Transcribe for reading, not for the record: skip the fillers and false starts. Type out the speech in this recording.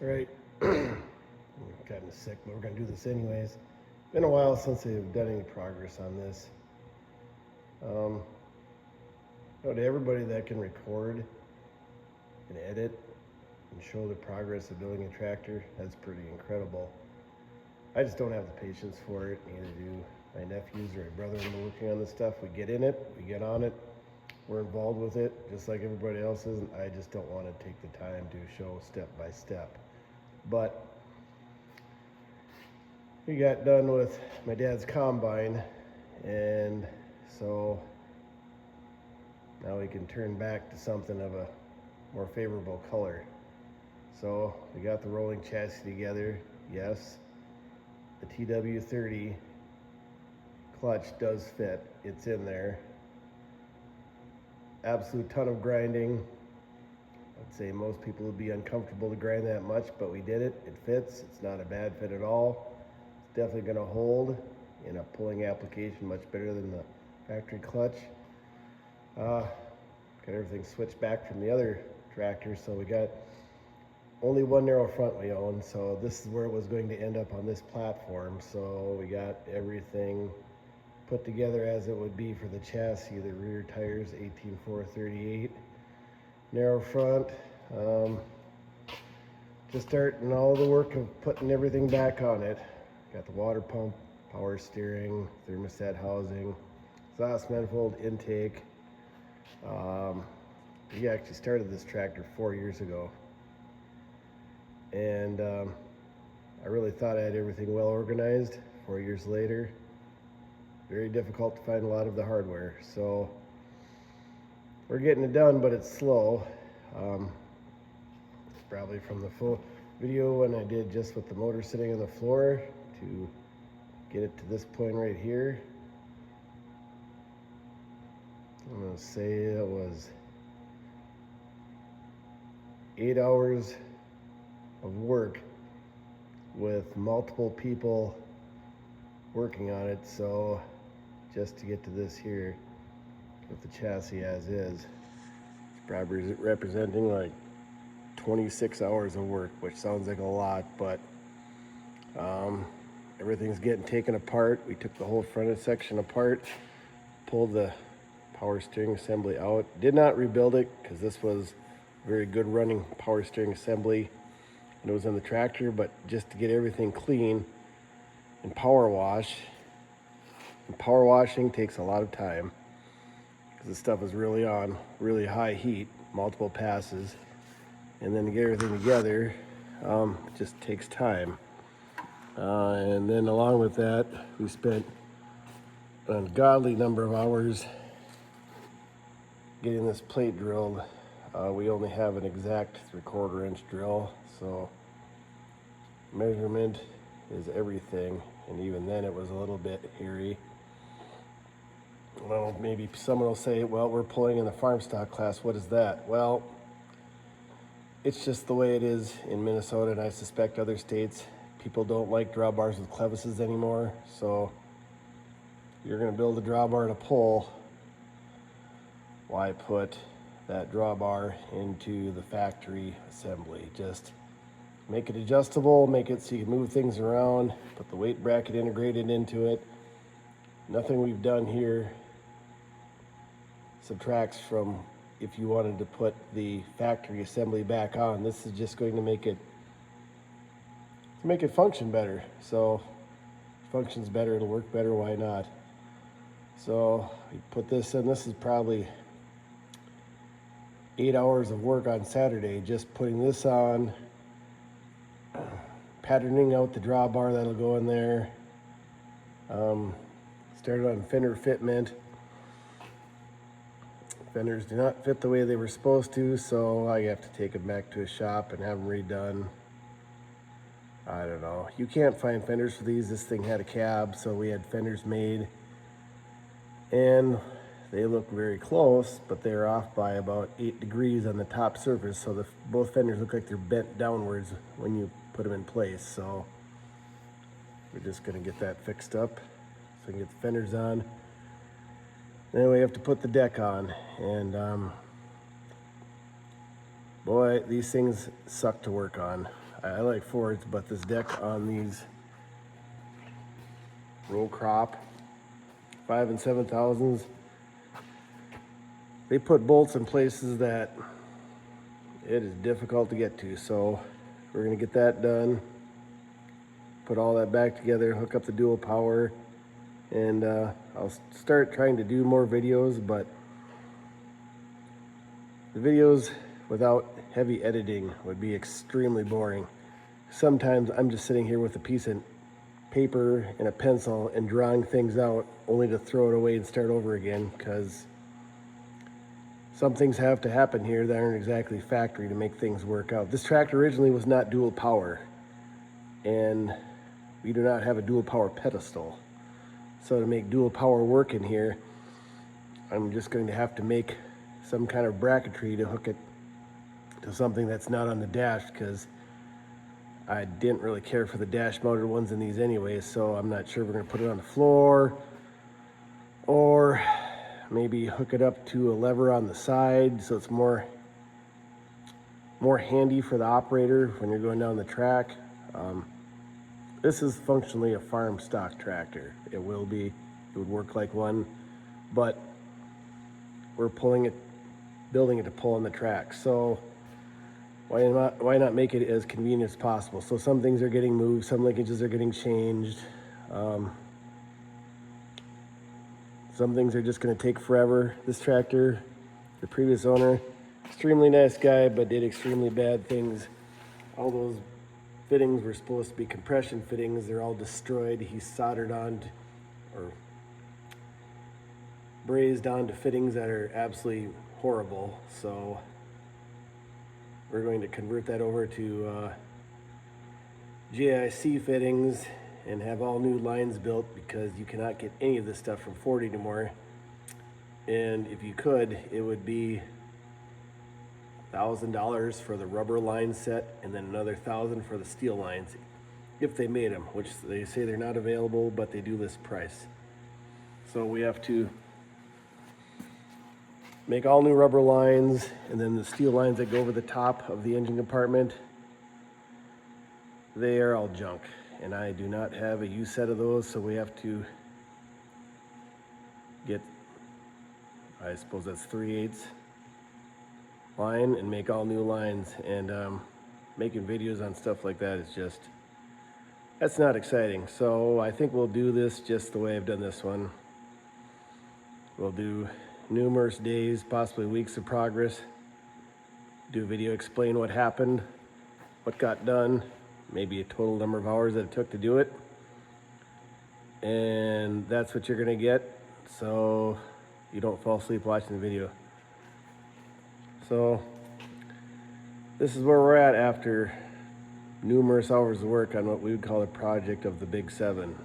Right. I'm kind of sick, but we're going to do this anyways. Been a while since I've done any progress on this. Um, to everybody that can record and edit and show the progress of building a tractor, that's pretty incredible. I just don't have the patience for it. Neither do my nephews or my brother-in-law working on this stuff. We get in it, we get on it, we're involved with it, just like everybody else is. And I just don't want to take the time to show step by step. But we got done with my dad's combine, and so now we can turn back to something of a more favorable color. So we got the rolling chassis together. Yes, the TW30 clutch does fit. It's in there. Absolute ton of grinding. I'd say most people would be uncomfortable to grind that much, but we did it. It fits. It's not a bad fit at all. It's definitely going to hold in a pulling application much better than the factory clutch. Got everything switched back from the other tractor, so we got only one narrow front we own, so this is where it was going to end up on this platform. So we got everything put together as it would be for the chassis. The rear tires 18.438, narrow front. Just starting all the work of putting everything back on it. Got the water pump, power steering, thermostat housing, exhaust manifold, intake. We actually started this tractor 4 years ago, and I really thought I had everything well organized. 4 years later, very difficult to find a lot of the hardware. So we're getting it done, but it's slow. It's probably from the full video when I did just with the motor sitting on the floor to get it to this point right here. I'm gonna say it was 8 hours of work with multiple people working on it. So just to get to this here with the chassis as is, it's probably representing like 26 hours of work, which sounds like a lot, but everything's getting taken apart. We took the whole front end section apart, pulled the power steering assembly out. Did not rebuild it because this was a very good running power steering assembly and it was on the tractor, but just to get everything clean and power wash. And power washing takes a lot of time because this stuff is really on really high heat, multiple passes, and then to get everything together just takes time. And then along with that, we spent an ungodly number of hours getting this plate drilled. We only have an exact 3/4 inch drill, so measurement is everything, and even then it was a little bit hairy. Well, maybe someone will say, well, we're pulling in the farm stock class. What is that? Well, it's just the way it is in Minnesota, and I suspect other states. People don't like drawbars with clevises anymore, so you're going to build a drawbar to pull. Why put that drawbar into the factory assembly? Just make it adjustable, make it so you can move things around, put the weight bracket integrated into it. Nothing we've done here subtracts from if you wanted to put the factory assembly back on. This is just going to make it function better. So if it functions better, it'll work better, why not? So we put this in. This is probably 8 hours of work on Saturday, just putting this on, patterning out the drawbar that'll go in there. Started on fender fitment. Fenders do not fit the way they were supposed to, so I have to take them back to a shop and have them redone. I don't know. You can't find fenders for these. This thing had a cab, so we had fenders made, and they look very close, but they're off by about 8 degrees on the top surface, so both fenders look like they're bent downwards when you put them in place. So we're just gonna get that fixed up so we can get the fenders on. Then we have to put the deck on, and boy, these things suck to work on. I like Fords, but this deck on these row crop 5 and 7,000s, they put bolts in places that it is difficult to get to. So we're gonna get that done, put all that back together, hook up the dual power, and I'll start trying to do more videos, but the videos without heavy editing would be extremely boring. Sometimes I'm just sitting here with a piece of paper and a pencil and drawing things out only to throw it away and start over again, because some things have to happen here that aren't exactly factory to make things work out. This tractor originally was not dual power, and we do not have a dual power pedestal. So to make dual power work in here, I'm just going to have to make some kind of bracketry to hook it to something that's not on the dash, because I didn't really care for the dash mounted ones in these anyway, so I'm not sure we're going to put it on the floor or maybe hook it up to a lever on the side so it's more handy for the operator when you're going down the track. This is functionally a farm stock tractor. It would work like one, but we're building it to pull on the track. So why not make it as convenient as possible? So some things are getting moved, some linkages are getting changed. Some things are just going to take forever. This tractor, the previous owner, extremely nice guy, but did extremely bad things. All those fittings were supposed to be compression fittings. They're all destroyed. He soldered on or brazed onto fittings that are absolutely horrible. So we're going to convert that over to GIC fittings and have all new lines built, because you cannot get any of this stuff from Ford anymore. And if you could, it would be $1,000 for the rubber line set and then another $1,000 for the steel lines, if they made them, which they say they're not available, but they do list price. So we have to make all new rubber lines, and then the steel lines that go over the top of the engine compartment, they are all junk, and I do not have a U set of those, so we have to get, I suppose that's 3/8 line and make all new lines. And making videos on stuff like that is just, that's not exciting. So I think we'll do this just the way I've done this one. We'll do numerous days, possibly weeks of progress, do a video, explain what happened, what got done, maybe a total number of hours that it took to do it, and that's what you're gonna get, so you don't fall asleep watching the video. So this is where we're at after numerous hours of work on what we would call a project of the Big 7.